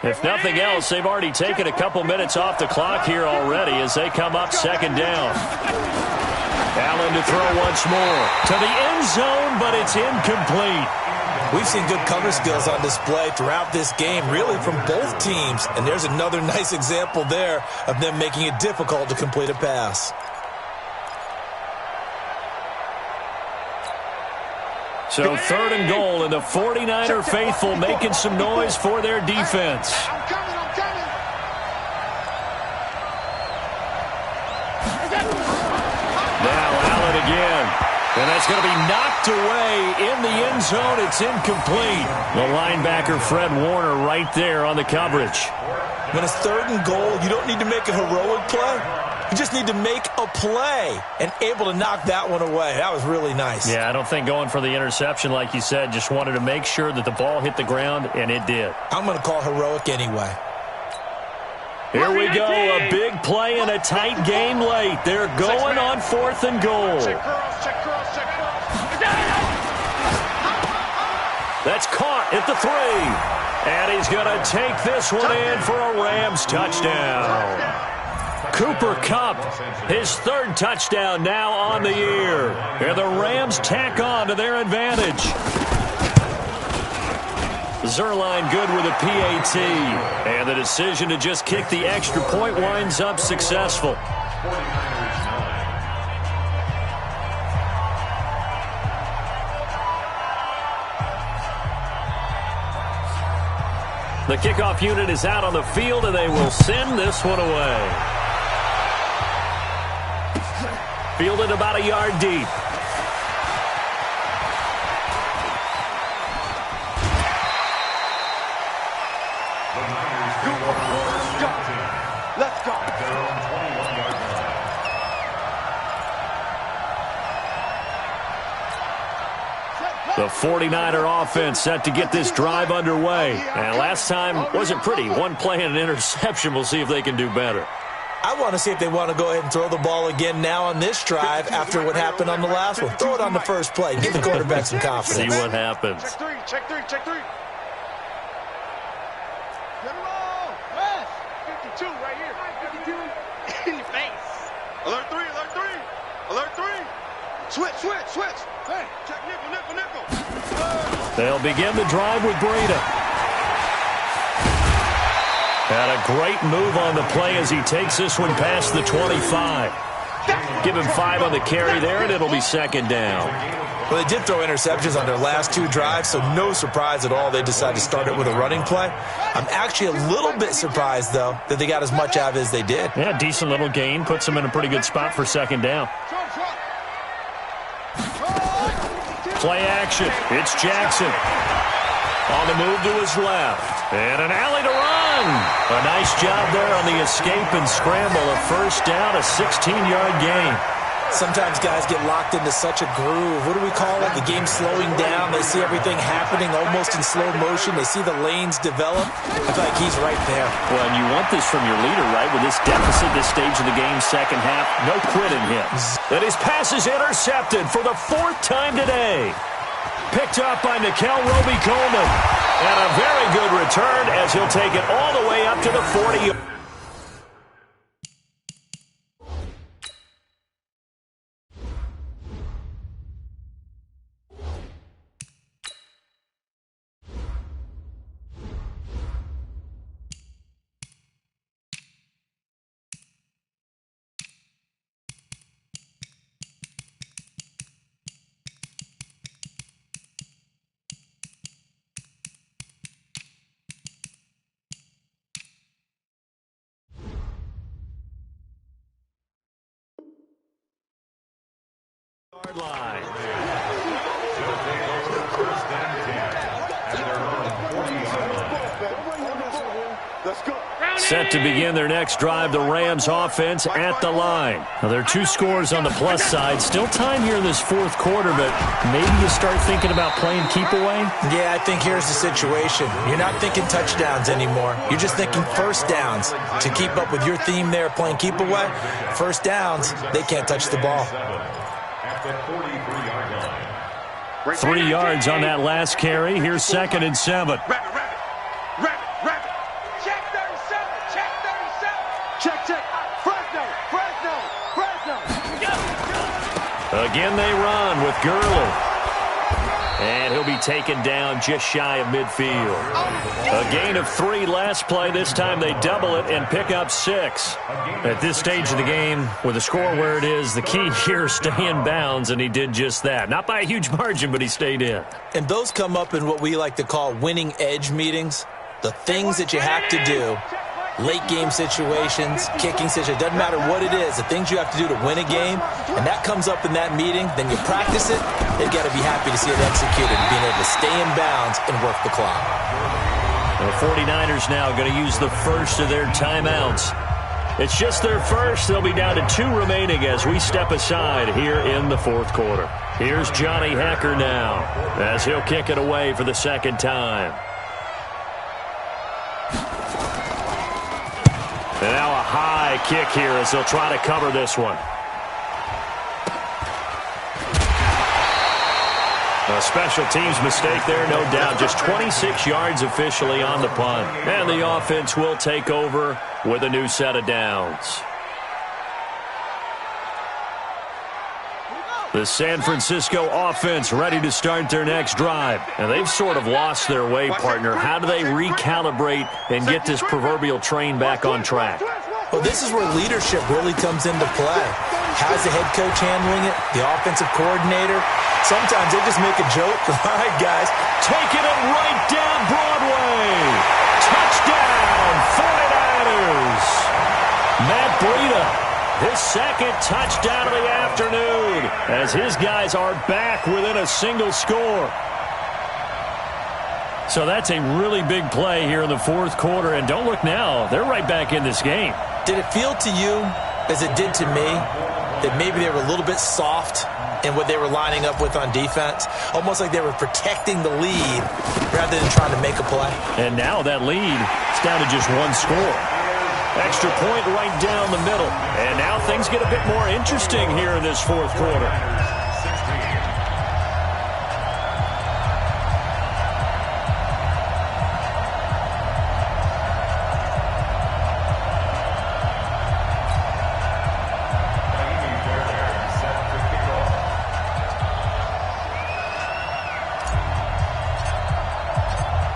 If nothing else, they've already taken a couple minutes off the clock here already as they come up 2nd down. Allen to throw once more to the end zone, but it's incomplete. We've seen good cover skills on display throughout this game, really from both teams. And there's another nice example there of them making it difficult to complete a pass. So 3rd and goal, and the 49er faithful making some noise for their defense. I'm coming. Now Allen again. And that's going to be knocked away in the end zone. It's incomplete. The linebacker, Fred Warner, right there on the coverage. When it's 3rd and goal, you don't need to make a heroic play. You just need to make a play and able to knock that one away. That was really nice. Yeah, I don't think going for the interception, like you said, just wanted to make sure that the ball hit the ground, and it did. I'm going to call heroic anyway. Here we go, a big play in a tight game late. They're going on 4th and goal. Check girls. That's caught at the 3. And he's going to take this one in for a Rams touchdown. Cooper Kupp, his 3rd touchdown now on the year. And the Rams tack on to their advantage. Zerline good with a PAT. And the decision to just kick the extra point winds up successful. The kickoff unit is out on the field, and they will send this one away. Fielded about a yard deep. Let's go. The 49er offense set to get this drive underway. And last time wasn't pretty. One play and an interception. We'll see if they can do better. I want to see if they want to go ahead and throw the ball again now on this drive after what happened on the last one. Throw it on the first play. Give the quarterback some confidence. See what happens. Check three. Get him all. West. 52 right here. 52 in your face. Alert 3. Switch. Hey, check nickel. They'll begin the drive with Breida. And a great move on the play as he takes this one past the 25. Give him 5 on the carry there, and it'll be 2nd down. Well, they did throw interceptions on their last 2 drives, so no surprise at all they decided to start it with a running play. I'm actually a little bit surprised, though, that they got as much out of it as they did. Yeah, decent little gain. Puts them in a pretty good spot for 2nd down. Play action. It's Jackson. On the move to his left. And an alley to run. A nice job there on the escape and scramble. A 1st down, a 16-yard gain. Sometimes guys get locked into such a groove. What do we call it? The game slowing down. They see everything happening almost in slow motion. They see the lanes develop. I feel like he's right there. Well, and you want this from your leader, right? With this deficit, this stage of the game, 2nd half, no quitting him. And his pass is intercepted for the 4th time today. Picked up by Nikel Roby-Coleman. And a very good return as he'll take it all the way up to the 40. Line. Set to begin their next drive, the Rams offense at the line. Now, there are 2 scores on the plus side. Still time here in this 4th quarter, but maybe you start thinking about playing keep away? Yeah, I think here's the situation. You're not thinking touchdowns anymore. You're just thinking 1st downs. To keep up with your theme there, playing keep away, 1st downs, they can't touch the ball. 3 yards on that last carry. Here's 2nd and 7. Rabbit. Check 37. Check. Fresno. Again they run with Gurley. And he'll be taken down just shy of midfield. A gain of 3 last play. This time they double it and pick up 6. At this stage of the game, with the score where it is, the key here is stay in bounds, and he did just that. Not by a huge margin, but he stayed in. And those come up in what we like to call winning edge meetings. The things that you have to do. Late game situations, kicking situations, doesn't matter what it is, the things you have to do to win a game, and that comes up in that meeting, then you practice it, they've got to be happy to see it executed, being able to stay in bounds and work the clock. The 49ers now going to use the first of their timeouts. It's just their first. They'll be down to 2 remaining as we step aside here in the fourth quarter. Here's Johnny Hecker now as he'll kick it away for the second time. And now a high kick here as they'll try to cover this one. A special teams mistake there, no doubt. Just 26 yards officially on the punt. And the offense will take over with a new set of downs. The San Francisco offense ready to start their next drive. And they've sort of lost their way, partner. How do they recalibrate and get this proverbial train back on track? Well, this is where leadership really comes into play. How's the head coach handling it? The offensive coordinator? Sometimes they just make a joke. All right, guys. Taking it right down Broadway. Touchdown, 49ers. Matt Breida. His second touchdown of the afternoon as his guys are back within a single score. So that's a really big play here in the fourth quarter. And don't look now. They're right back in this game. Did it feel to you, as it did to me, that maybe they were a little bit soft in what they were lining up with on defense? Almost like they were protecting the lead rather than trying to make a play. And now that lead is down to just 1 score. Extra point right down the middle. And now things get a bit more interesting here in this fourth quarter.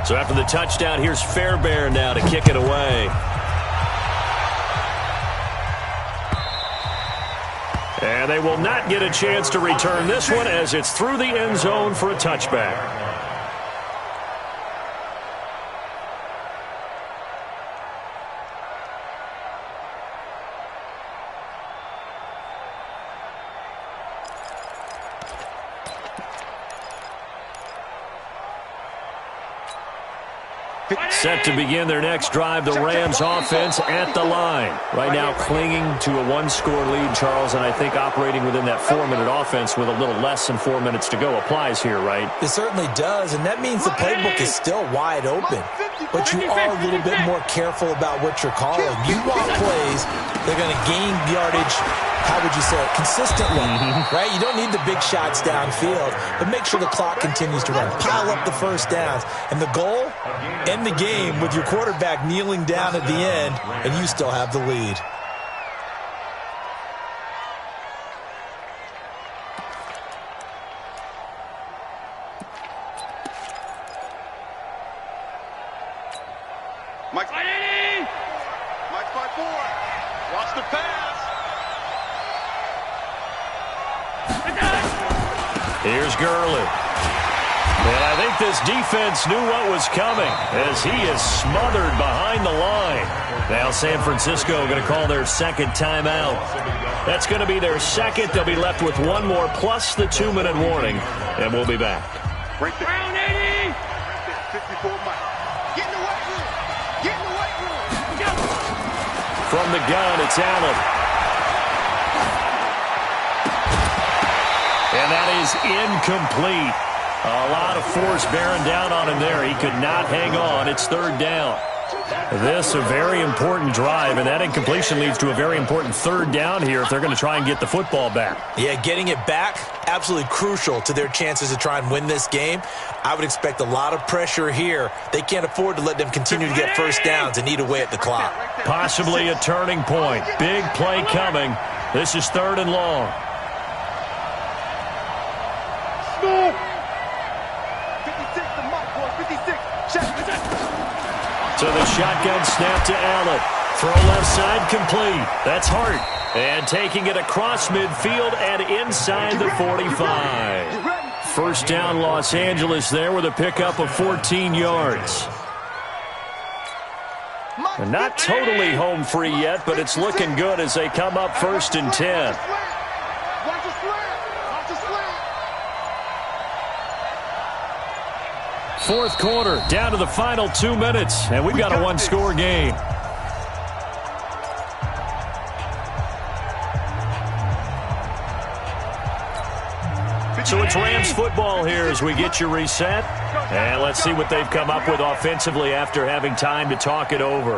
So after the touchdown, here's Fairbairn now to kick it away. And they will not get a chance to return this one as it's through the end zone for a touchback. Set to begin their next drive, the Rams offense at the line. Right now clinging to a 1-score lead, Charles, and I think operating within that 4-minute offense with a little less than 4 minutes to go applies here, right? It certainly does, and that means the playbook is still wide open. But you are a little bit more careful about what you're calling. You want plays that are going to gain yardage, how would you say it, consistently, right? You don't need the big shots downfield, but make sure the clock continues to run. Pile up the first downs. And the goal, end the game with your quarterback kneeling down at the end, and you still have the lead. Mike 5-4. Watch the pass. Here's Gurley. And I think this defense knew what was coming as he is smothered behind the line. Now San Francisco going to call their second timeout. That's going to be their second. They'll be left with 1 more plus the 2-minute warning, and we'll be back. Right there. Brown 80. 54 Mike. Get in the weight room. Get in the weight room. From the gun, it's Allen. And that is incomplete. A lot of force bearing down on him there. He could not hang on. It's 3rd down. This a very important drive, and that incompletion leads to a very important 3rd down here if they're going to try and get the football back. Yeah, getting it back, absolutely crucial to their chances to try and win this game. I would expect a lot of pressure here. They can't afford to let them continue to get first downs and eat away at the clock. Possibly a turning point. Big play coming. This is 3rd and long. So the shotgun snap to Allen. Throw left side complete. That's Hart. And taking it across midfield and inside the 45. First down Los Angeles there with a pickup of 14 yards. They're not totally home free yet, but it's looking good as they come up 1st and 10. Fourth quarter, down to the final 2 minutes, and we've got a one-score game. So it's Rams football here as we get you reset. And let's see what they've come up with offensively after having time to talk it over.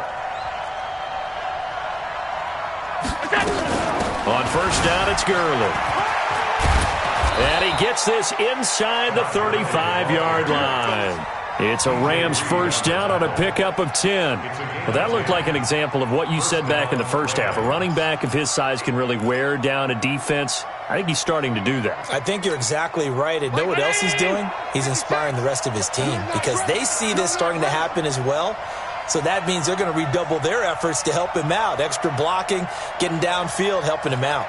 On first down, it's Gurley. And he gets this inside the 35-yard line. It's a Rams first down on a pickup of 10. Well, that looked like an example of what you said back in the first half. A running back of his size can really wear down a defense. I think he's starting to do that. I think you're exactly right. And know what else he's doing? He's inspiring the rest of his team because they see this starting to happen as well. So that means they're going to redouble their efforts to help him out. Extra blocking, getting downfield, helping him out.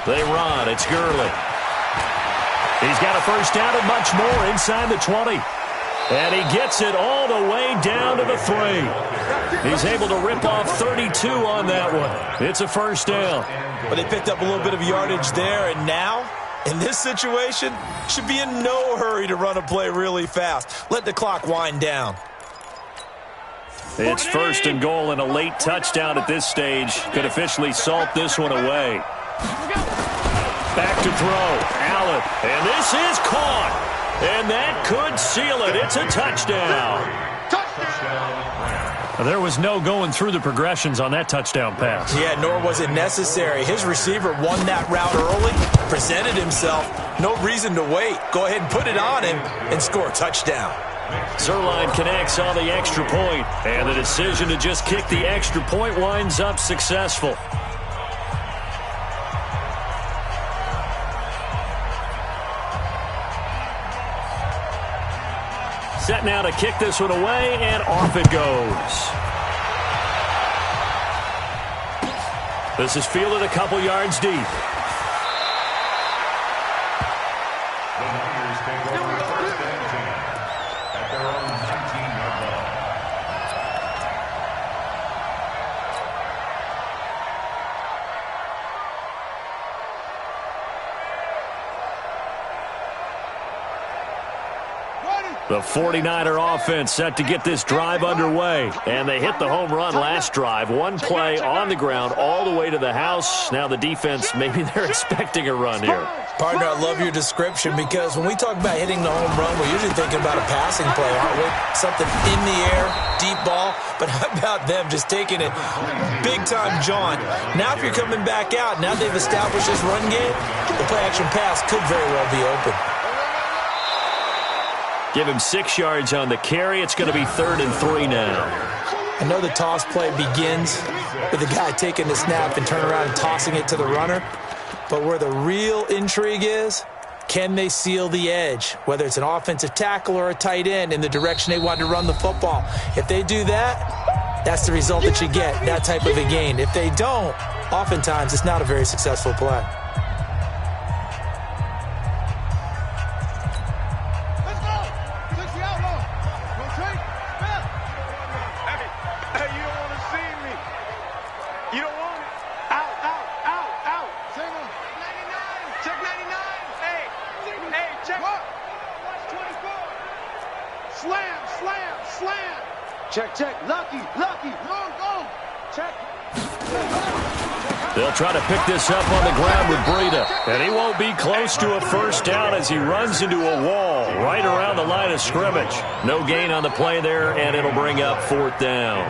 They run. It's Gurley. He's got a first down and much more inside the 20. And he gets it all the way down to the 3. He's able to rip off 32 on that one. It's a first down. But they picked up a little bit of yardage there, and now, in this situation, should be in no hurry to run a play really fast. Let the clock wind down. It's first and goal, and a late touchdown at this stage could officially salt this one away. Back to throw. Allen. And this is caught. And that could seal it. It's a touchdown. There was no going through the progressions on that touchdown pass. Yeah, nor was it necessary. His receiver won that route early, presented himself. No reason to wait. Go ahead and put it on him and score a touchdown. Zerline connects on the extra point, and the decision to just kick the extra point winds up successful. Set now to kick this one away, and off it goes. This is fielded a couple yards deep. The Niners take over 1st and 10 at their own 19-yard line. The 49er offense set to get this drive underway. And they hit the home run last drive. One play on the ground all the way to the house. Now the defense, maybe they're expecting a run here. Partner, I love your description because when we talk about hitting the home run, we're usually thinking about a passing play, aren't we? Something in the air, deep ball. But how about them just taking it big-time jaunt? Now if you're coming back out, now they've established this run game, the play-action pass could very well be open. Give him 6 yards on the carry. It's going to be 3rd and 3 now. I know the toss play begins with the guy taking the snap and turning around and tossing it to the runner. But where the real intrigue is, can they seal the edge? Whether it's an offensive tackle or a tight end in the direction they want to run the football. If they do that, that's the result that you get, that type of a gain. If they don't, oftentimes it's not a very successful play. Check. Lucky. Long go. Check. They'll try to pick this up on the ground with Breida. And he won't be close to a first down as he runs into a wall right around the line of scrimmage. No gain on the play there, and it'll bring up 4th down.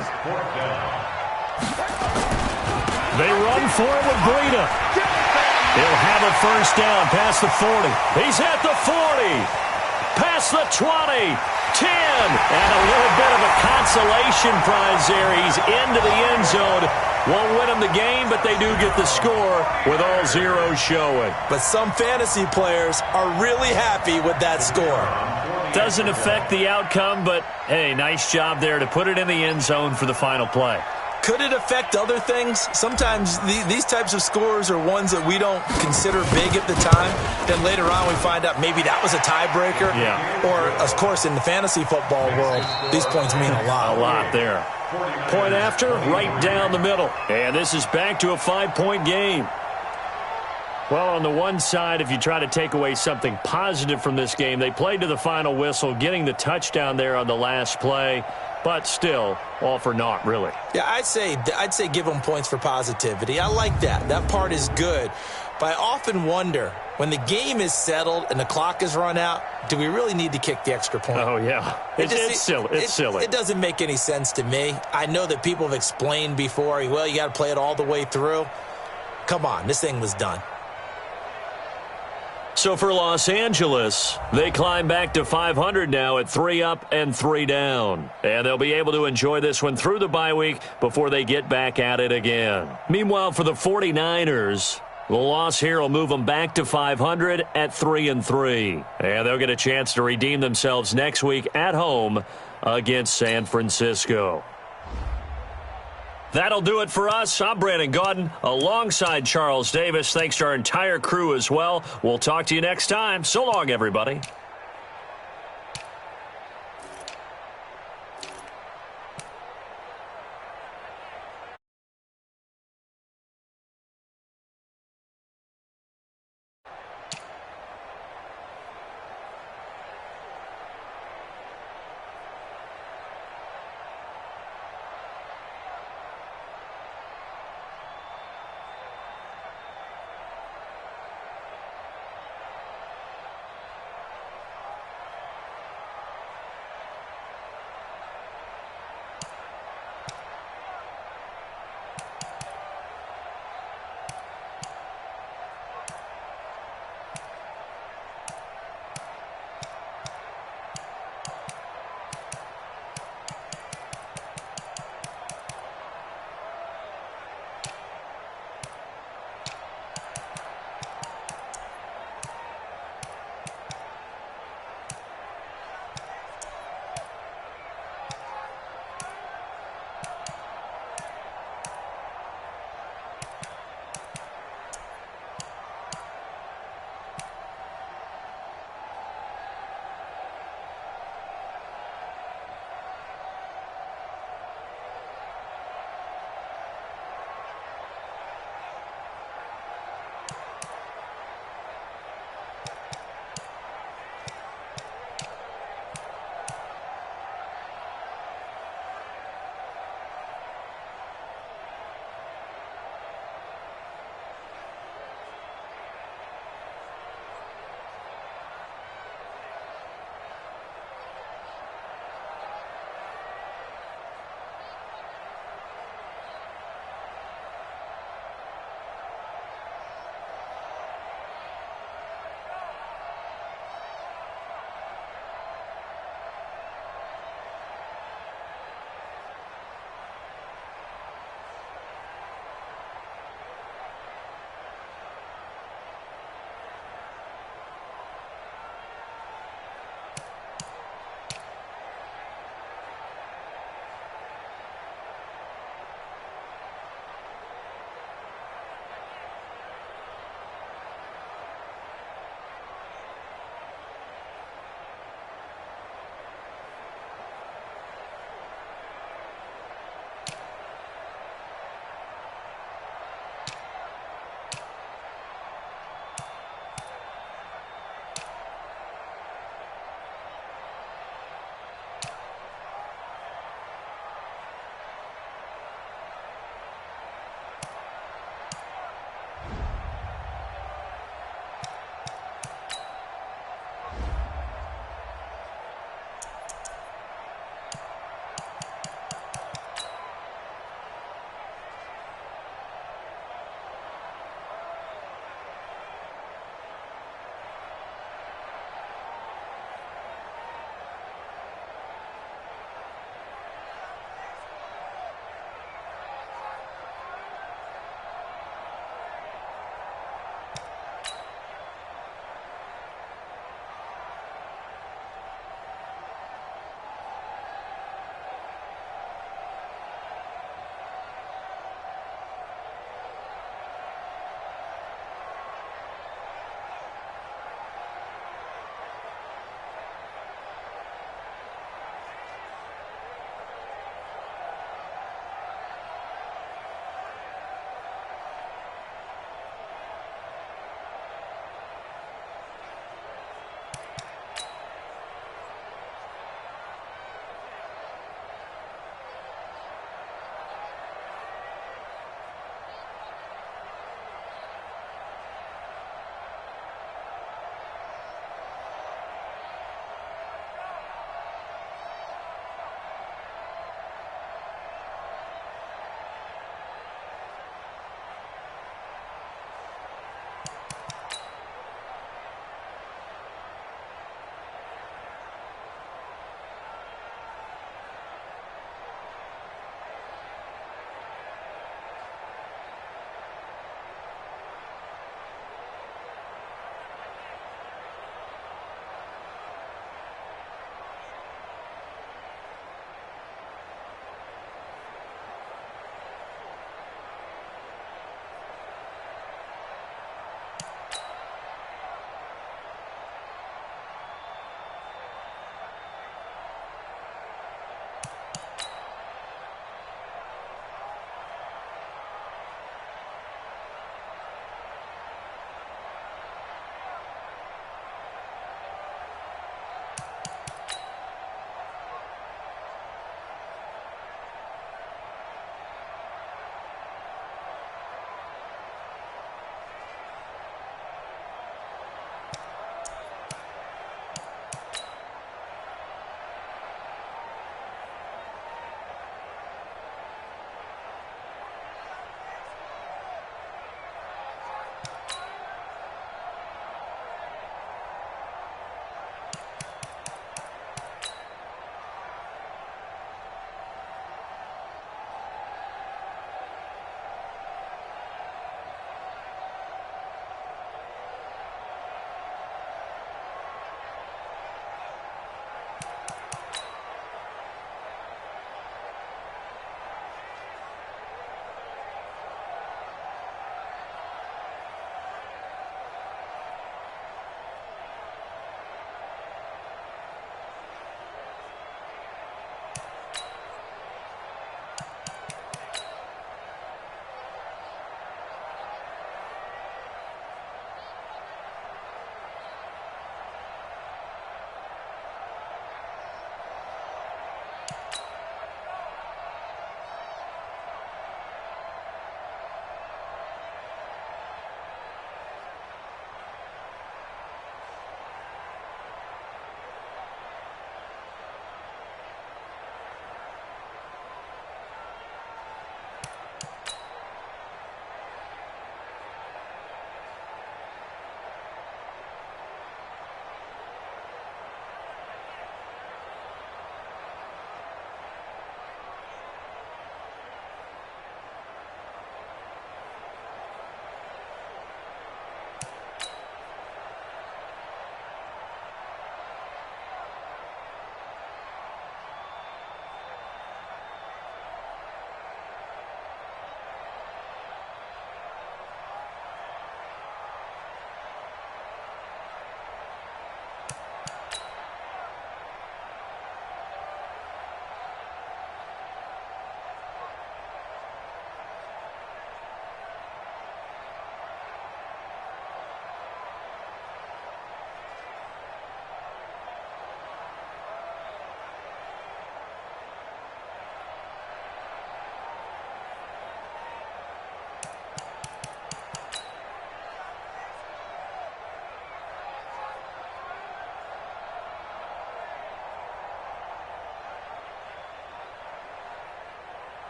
They run for it with Breida. He'll have a first down past the 40. He's at the 40. Past the 20, 10, and a little bit of a consolation prize there. He's into the end zone. Won't win them the game, but they do get the score with all zeros showing. But some fantasy players are really happy with that score. Doesn't affect the outcome, but, hey, nice job there to put it in the end zone for the final play. Could it affect other things? Sometimes these types of scores are ones that we don't consider big at the time. Then later on we find out maybe that was a tiebreaker. Yeah. Or, of course, in the fantasy football world, these points mean a lot. A lot there. Point after, right down the middle. And this is back to a 5-point game. Well, on the one side, if you try to take away something positive from this game, they played to the final whistle, getting the touchdown there on the last play. But still, all for naught, really. Yeah, I'd say give them points for positivity. I like that. That part is good. But I often wonder, when the game is settled and the clock is run out, do we really need to kick the extra point? Oh, yeah. It's silly. It's silly. It doesn't make any sense to me. I know that people have explained before, well, you got to play it all the way through. Come on, this thing was done. So for Los Angeles, they climb back to 500 now at 3 up and 3 down. And they'll be able to enjoy this one through the bye week before they get back at it again. Meanwhile, for the 49ers, the loss here will move them back to 500 at 3 and 3. And they'll get a chance to redeem themselves next week at home against San Francisco. That'll do it for us. I'm Brandon Gaudin alongside Charles Davis. Thanks to our entire crew as well. We'll talk to you next time. So long, everybody.